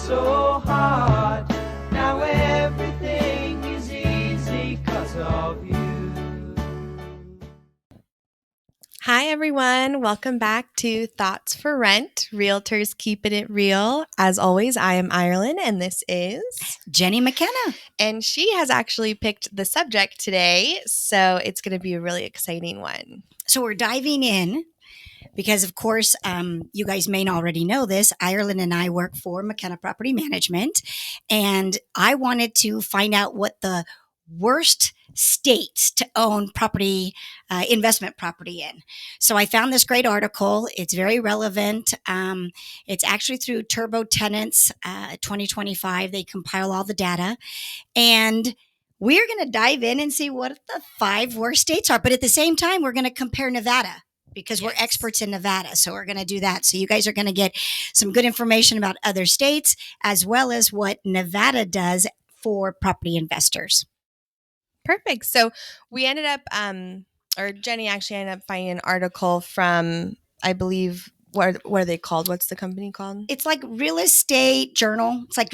so hard. Now everything is easy 'cause of you. Hi, everyone. Welcome back to Thoughts for Rent, Realtors Keeping It Real. As always, I am Ireland, and this is Jenni McKenna. And she has actually picked the subject today, so it's going to be a really exciting one. So we're diving in because, of course, you guys may already know this. Ireland and I work for McKenna Property Management, and I wanted to find out what the worst states to own property, investment property in. So I found this great article. It's very relevant. It's actually through Turbo Tenants 2025. They compile all the data. And we're going to dive in and see what the 5 worst states are. But at the same time, we're going to compare Nevada because we're experts in Nevada. So we're going to do that. So you guys are going to get some good information about other states as well as what Nevada does for property investors. Perfect. So we ended up, or Jenni actually ended up finding an article from, I believe, what are they called? What's the company called? It's like Real Estate Journal. It's like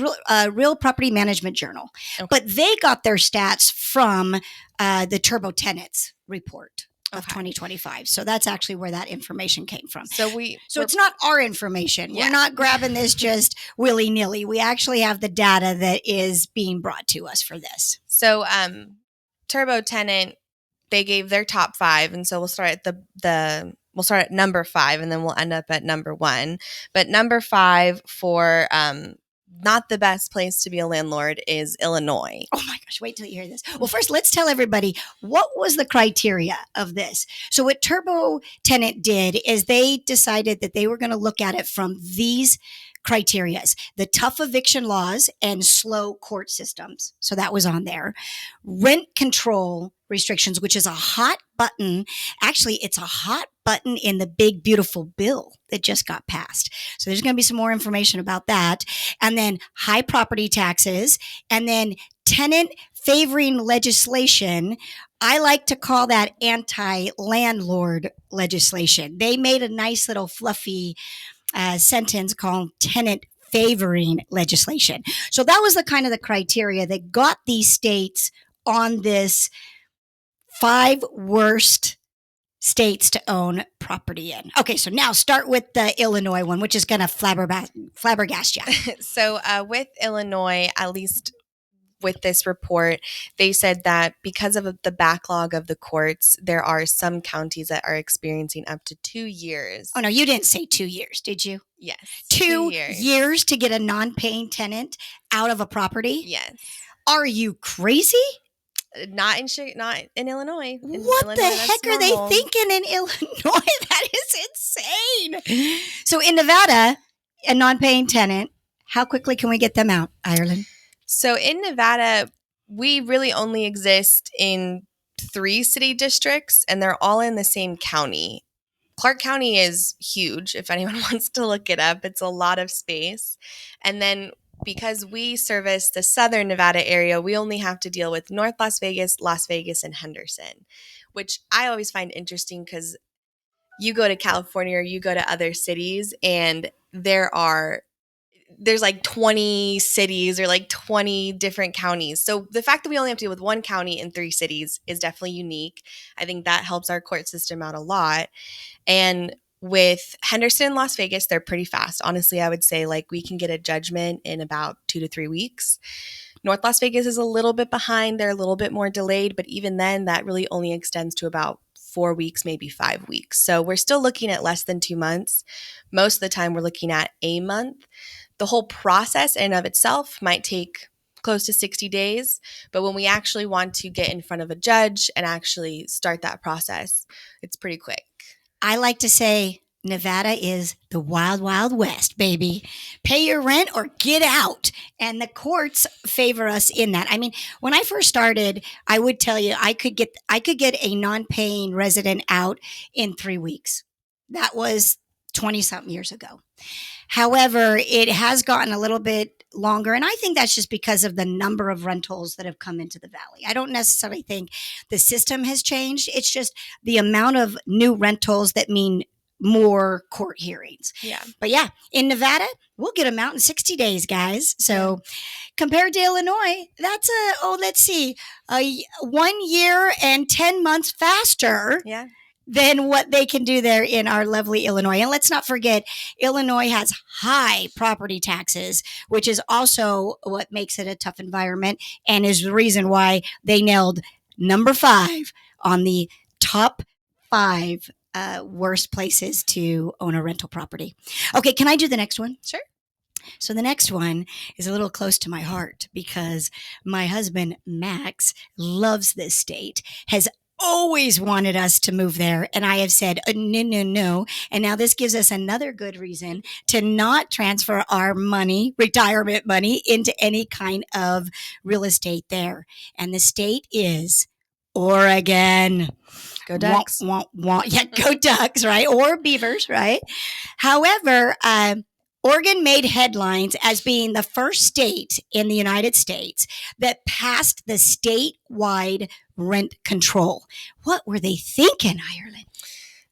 Real Property Management Journal. Okay. But they got their stats from the Turbo Tenants report of 2025. So that's actually where that information came from. So it's not our information. Yeah. We're not grabbing this just willy-nilly. We actually have the data that is being brought to us for this. So Turbo Tenant, they gave their top 5, and so we'll start at we'll start at number 5, and then we'll end up at number 1. But number 5 for not the best place to be a landlord is Illinois. Oh my gosh, wait till you hear this. Well, first, let's tell everybody what was the criteria of this. So what Turbo Tenant did is they decided that they were going to look at it from these criterias: the tough eviction laws and slow court systems. So that was on there. Rent control restrictions, which is a hot button. Actually, it's a hot button in the big, beautiful bill that just got passed. So there's going to be some more information about that. And then high property taxes, and then tenant favoring legislation. I like to call that anti-landlord legislation. They made a nice little fluffy sentence called tenant favoring legislation. So that was the kind of the criteria that got these states on this 5 worst states to own property in. Okay, so now start with the Illinois one, which is going to flabbergast you. So with Illinois, at least with this report, they said that because of the backlog of the courts, there are some counties that are experiencing up to 2 years. Oh, no, you didn't say 2 years, did you? Yes. 2 years to get a non-paying tenant out of a property? Yes. Are you crazy? Not in Illinois. What the heck are they thinking in Illinois? That is insane. So in Nevada, a non-paying tenant, how quickly can we get them out, Ireland? So in Nevada, we really only exist in 3 city districts, and they're all in the same county. Clark County is huge. If anyone wants to look it up, it's a lot of space. And then because we service the southern Nevada area, we only have to deal with North Las Vegas, and Henderson, which I always find interesting because you go to California or you go to other cities, and there's like 20 cities or like 20 different counties. So the fact that we only have to deal with 1 county in 3 cities is definitely unique. I think that helps our court system out a lot. And with Henderson and Las Vegas, they're pretty fast. Honestly, I would say like we can get a judgment in about 2 to 3 weeks. North Las Vegas is a little bit behind. They're a little bit more delayed, but even then that really only extends to about 4 weeks, maybe 5 weeks. So we're still looking at less than 2 months. Most of the time we're looking at a month. The whole process in and of itself might take close to 60 days, but when we actually want to get in front of a judge and actually start that process, it's pretty quick. I like to say Nevada is the wild, wild west, baby. Pay your rent or get out. And the courts favor us in that. I mean, when I first started, I would tell you I could get a non-paying resident out in 3 weeks. That was 20-something years ago. However, it has gotten a little bit longer, and I think that's just because of the number of rentals that have come into the valley. I don't necessarily think the system has changed. It's just the amount of new rentals that mean more court hearings. Yeah. But yeah, in Nevada, we'll get them out in 60 days, guys. So compared to Illinois, that's let's see, 1 year and 10 months faster. Yeah. Than what they can do there in our lovely Illinois. And let's not forget, Illinois has high property taxes, which is also what makes it a tough environment and is the reason why they nailed number 5 on the top 5 worst places to own a rental property. Okay, can I do the next one? Sure. So the next one is a little close to my heart because my husband, Max, loves this state, has always wanted us to move there. And I have said, no. And now this gives us another good reason to not transfer our money, retirement money, into any kind of real estate there. And the state is Oregon. Go Ducks. Yeah, go Ducks, right? Or Beavers, right? However, Oregon made headlines as being the first state in the United States that passed the statewide rent control. What were they thinking, Ireland?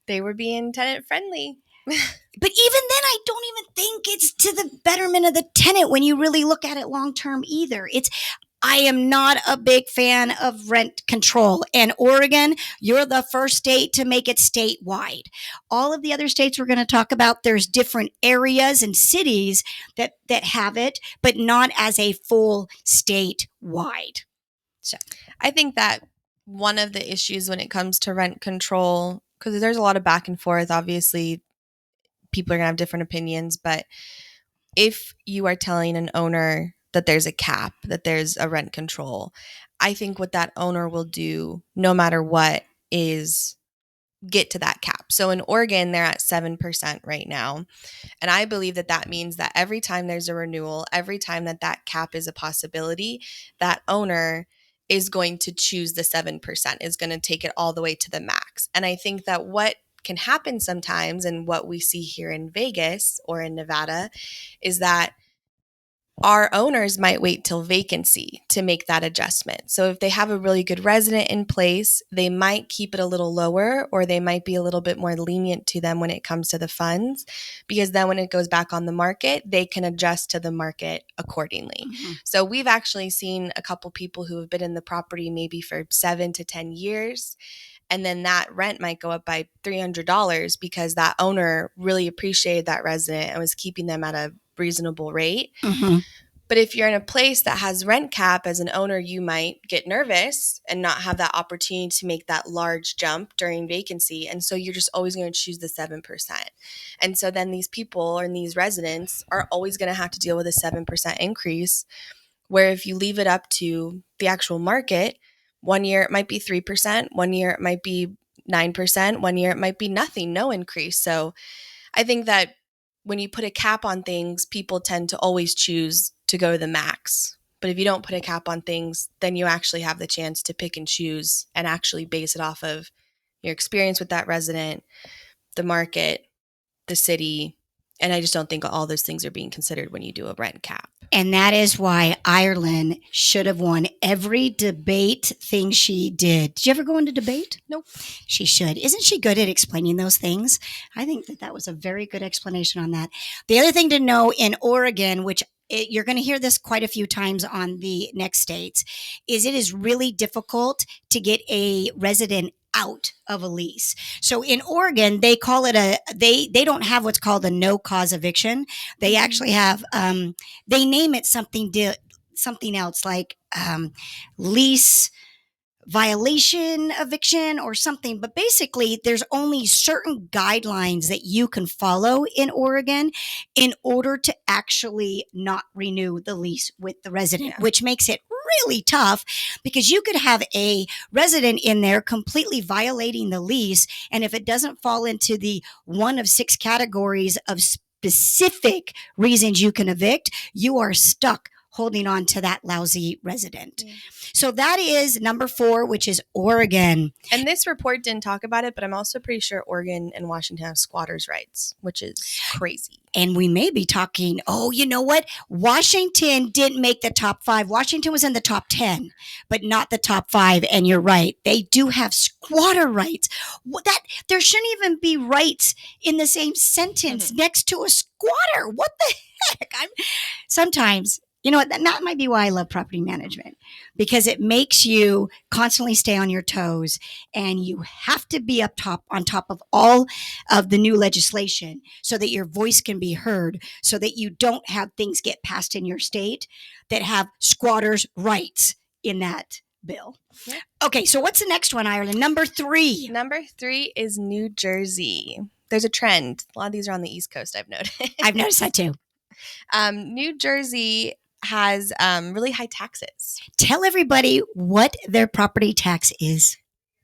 They were being tenant friendly. But even then, I don't even think it's to the betterment of the tenant when you really look at it long term either. I am not a big fan of rent control. And Oregon, you're the first state to make it statewide. All of the other states we're going to talk about, there's different areas and cities that have it, but not as a full statewide. So I think that one of the issues when it comes to rent control, because there's a lot of back and forth, obviously people are going to have different opinions, but if you are telling an owner that there's a cap, that there's a rent control, I think what that owner will do, no matter what, is get to that cap. So in Oregon, they're at 7% right now. And I believe that that means that every time there's a renewal, every time that that cap is a possibility, that owner is going to choose the 7%, is going to take it all the way to the max. And I think that what can happen sometimes, and what we see here in Vegas or in Nevada, is that our owners might wait till vacancy to make that adjustment. So if they have a really good resident in place, they might keep it a little lower, or they might be a little bit more lenient to them when it comes to the funds, because then when it goes back on the market, they can adjust to the market accordingly. Mm-hmm. So we've actually seen a couple people who have been in the property maybe for 7 to 10 years. And then that rent might go up by $300 because that owner really appreciated that resident and was keeping them at a reasonable rate. Mm-hmm. But if you're in a place that has rent cap, as an owner, you might get nervous and not have that opportunity to make that large jump during vacancy. And so you're just always going to choose the 7%. And so then these people and these residents are always going to have to deal with a 7% increase, where if you leave it up to the actual market, 1 year it might be 3%, 1 year it might be 9%, 1 year it might be nothing, no increase. So I think that when you put a cap on things, people tend to always choose to go to the max. But if you don't put a cap on things, then you actually have the chance to pick and choose and actually base it off of your experience with that resident, the market, the city. And I just don't think all those things are being considered when you do a rent cap. And that is why Ireland should have won every debate thing she did. Did you ever go into debate? Nope. She should. Isn't she good at explaining those things? I think that was a very good explanation on that. The other thing to know in Oregon, which you're going to hear this quite a few times on the next states, is it is really difficult to get a resident out of a lease. So in Oregon, they call it they don't have what's called a no cause eviction. They actually have, they name it something else, like lease violation eviction or something. But basically, there's only certain guidelines that you can follow in Oregon in order to actually not renew the lease with the resident, which makes it really tough, because you could have a resident in there completely violating the lease. And if it doesn't fall into the one of 6 categories of specific reasons you can evict, you are stuck holding on to that lousy resident. Yeah. So that is number 4, which is Oregon. And this report didn't talk about it, but I'm also pretty sure Oregon and Washington have squatters' rights, which is crazy. And we may be talking, oh, you know what? Washington didn't make the top 5. Washington was in the top 10, but not the top 5. And you're right. They do have squatter rights. That there shouldn't even be rights in the same sentence next to a squatter. What the heck? Sometimes, you know what? That might be why I love property management, because it makes you constantly stay on your toes, and you have to be on top of all of the new legislation so that your voice can be heard, so that you don't have things get passed in your state that have squatters' rights in that bill. Yeah. Okay, so what's the next one, Ireland? Number 3. Number 3 is New Jersey. There's a trend. A lot of these are on the East Coast, I've noticed. I've noticed that too. New Jersey has really high taxes. Tell everybody what their property tax is.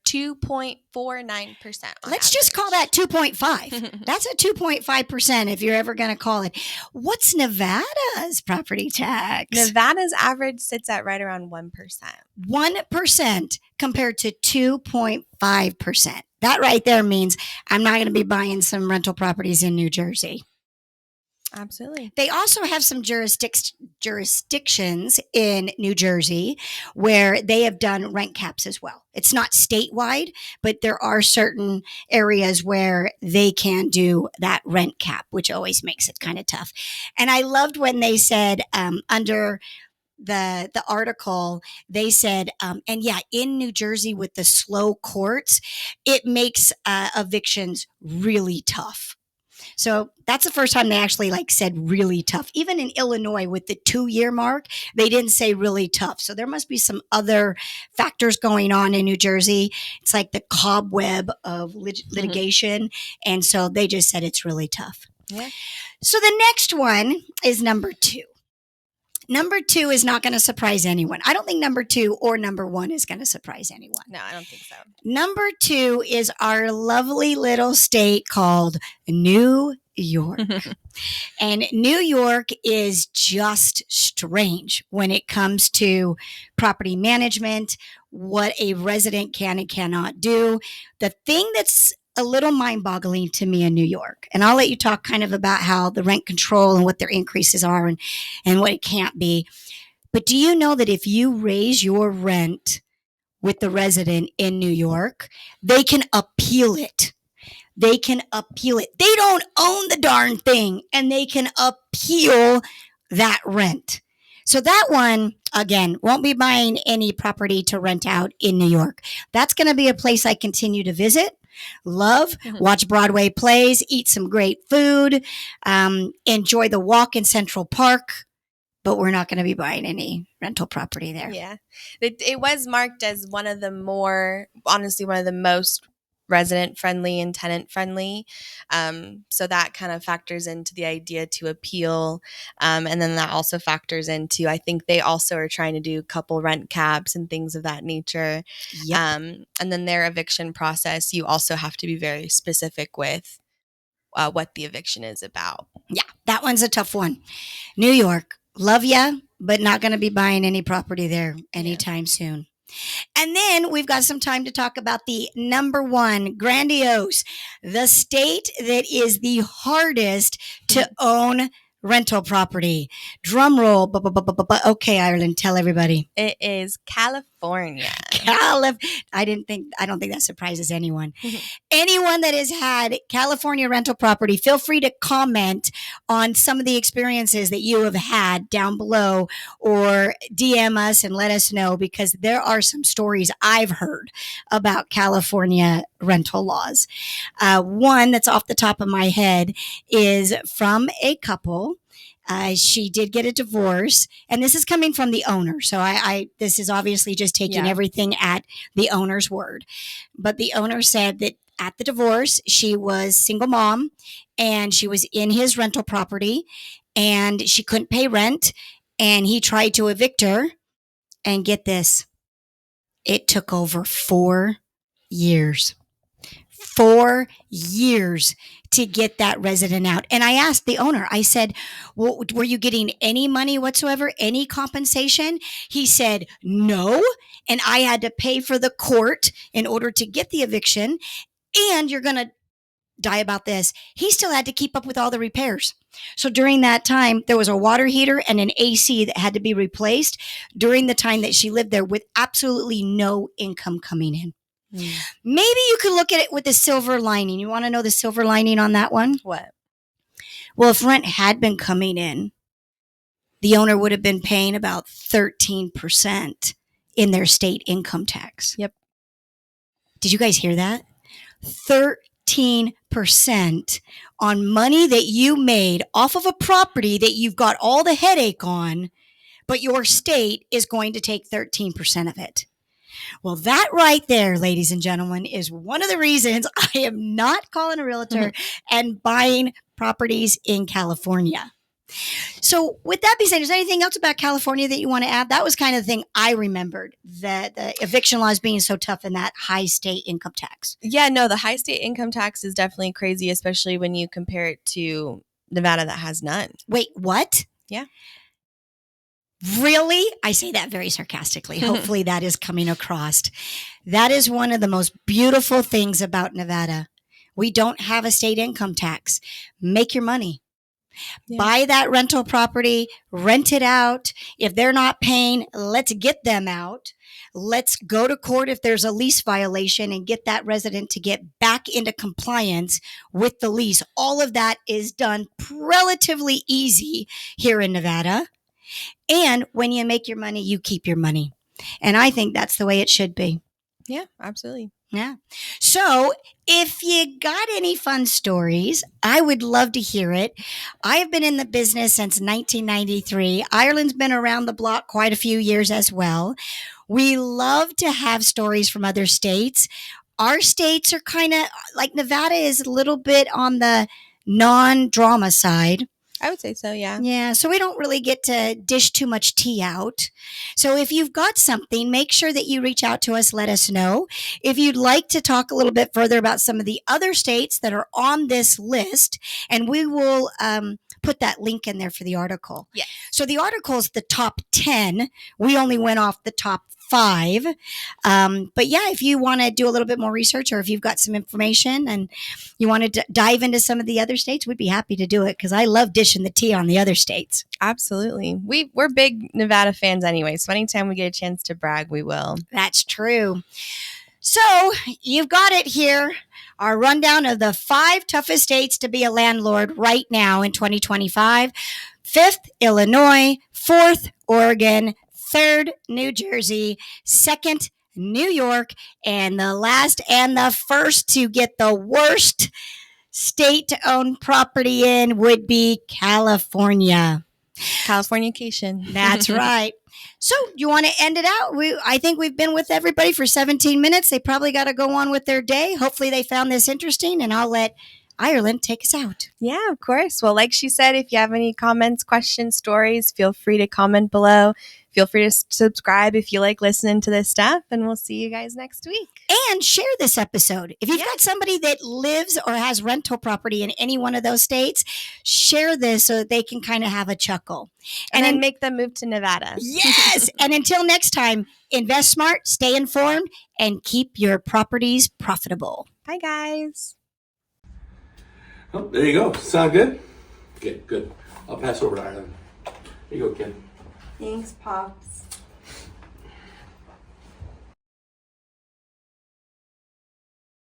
2.49%. Let's just call that 2.5. That's a 2.5% if you're ever going to call it. What's Nevada's property tax? Nevada's average sits at right around 1%. 1% compared to 2.5%. That right there means I'm not going to be buying some rental properties in New Jersey. Absolutely. They also have some jurisdictions in New Jersey where they have done rent caps as well. It's not statewide, but there are certain areas where they can do that rent cap, which always makes it kind of tough. And I loved when they said under the article, they said, and yeah, in New Jersey with the slow courts, it makes evictions really tough. So that's the first time they actually said really tough. Even in Illinois with the 2-year mark, they didn't say really tough. So there must be some other factors going on in New Jersey. It's like the cobweb of litigation. And so they just said it's really tough. Yeah. So the next one is number 2. Number 2 is not going to surprise anyone. I don't think number 2 or number 1 is going to surprise anyone. No, I don't think so. Number 2 is our lovely little state called New York. And New York is just strange when it comes to property management, what a resident can and cannot do. The thing that's a little mind-boggling to me in New York, and I'll let you talk kind of about how the rent control and what their increases are and what it can't be. But do you know that if you raise your rent with the resident in New York, they can appeal it? They can appeal it. They don't own the darn thing, and they can appeal that rent. So that one, again, won't be buying any property to rent out in New York. That's going to be a place I continue to visit. Love, watch Broadway plays, eat some great food, enjoy the walk in Central Park, but we're not going to be buying any rental property there. Yeah. It was marked as one of the most resident friendly and tenant friendly. So that kind of factors into the idea to appeal. And then that also factors into, I think they also are trying to do couple rent caps and things of that nature. Yep. And then their eviction process, you also have to be very specific with what the eviction is about. Yeah, that one's a tough one. New York, love ya, but not going to be buying any property there anytime soon. And then we've got some time to talk about the number 1, grandiose, the state that is the hardest to own rental property. Drum roll. Okay, Ireland, tell everybody. It is California. I don't think that surprises anyone. Anyone that has had California rental property, feel free to comment on some of the experiences that you have had down below, or DM us and let us know, because there are some stories I've heard about California rental laws. One that's off the top of my head is from a couple. She did get a divorce, and this is coming from the owner. So this is obviously just taking everything at the owner's word. But the owner said that at the divorce, she was single mom, and she was in his rental property, and she couldn't pay rent, and he tried to evict her. And get this, it took over 4 years. 4 years to get that resident out. And I asked the owner, I said, well, were you getting any money whatsoever, any compensation? He said, no. And I had to pay for the court in order to get the eviction. And you're going to die about this. He still had to keep up with all the repairs. So during that time, there was a water heater and an AC that had to be replaced during the time that she lived there with absolutely no income coming in. Maybe you could look at it with the silver lining. You want to know the silver lining on that one? What? Well, if rent had been coming in, the owner would have been paying about 13% in their state income tax. Yep. Did you guys hear that? 13% on money that you made off of a property that you've got all the headache on, but your state is going to take 13% of it. Well, that right there, ladies and gentlemen, is one of the reasons I am not calling a realtor and buying properties in California. So with that being said, is there anything else about California that you want to add? That was kind of the thing I remembered, that the eviction laws being so tough and that high state income tax. Yeah, no, the high state income tax is definitely crazy, especially when you compare it to Nevada that has none. Wait, what? Yeah. Really? I say that very sarcastically. Hopefully that is coming across. That is one of the most beautiful things about Nevada. We don't have a state income tax. Make your money. Yeah. Buy that rental property, rent it out. If they're not paying, let's get them out. Let's go to court if there's a lease violation and get that resident to get back into compliance with the lease. All of that is done relatively easy here in Nevada. And when you make your money, you keep your money. And I think that's the way it should be. Yeah, absolutely. Yeah. So if you got any fun stories, I would love to hear it. I have been in the business since 1993. Ireland's been around the block quite a few years as well. We love to have stories from other states. Our states are kind of like Nevada is a little bit on the non-drama side. I would say so, yeah. Yeah, so we don't really get to dish too much tea out. So if you've got something, make sure that you reach out to us, let us know. If you'd like to talk a little bit further about some of the other states that are on this list, and we will put that link in there for the article. Yeah. So the article is the top 10. We only went off the top 5. But yeah, if you want to do a little bit more research, or if you've got some information and you want to dive into some of the other states, we'd be happy to do it because I love dishing the tea on the other states. Absolutely. We're big Nevada fans anyway, so anytime we get a chance to brag, we will. That's true. So you've got it here. Our rundown of the 5 toughest states to be a landlord right now in 2025. 5th, Illinois. 4th, Oregon. 3rd, New Jersey. 2nd, New York. And the last and the first to get the worst state to own property in would be California. Californication. That's right. So you want to end it out? I think we've been with everybody for 17 minutes. They probably got to go on with their day. Hopefully they found this interesting, and I'll let Ireland take us out. Yeah, of course. Well, like she said, if you have any comments, questions, stories, feel free to comment below. Feel free to subscribe if you like listening to this stuff, and we'll see you guys next week. And share this episode. If you've got somebody that lives or has rental property in any one of those states, share this so that they can kind of have a chuckle. And then make them move to Nevada. Yes. And until next time, invest smart, stay informed, and keep your properties profitable. Bye, guys. Oh, there you go. Sound good? Okay, good. I'll pass over to Ireland. Here you go, Ken. Thanks, Pops.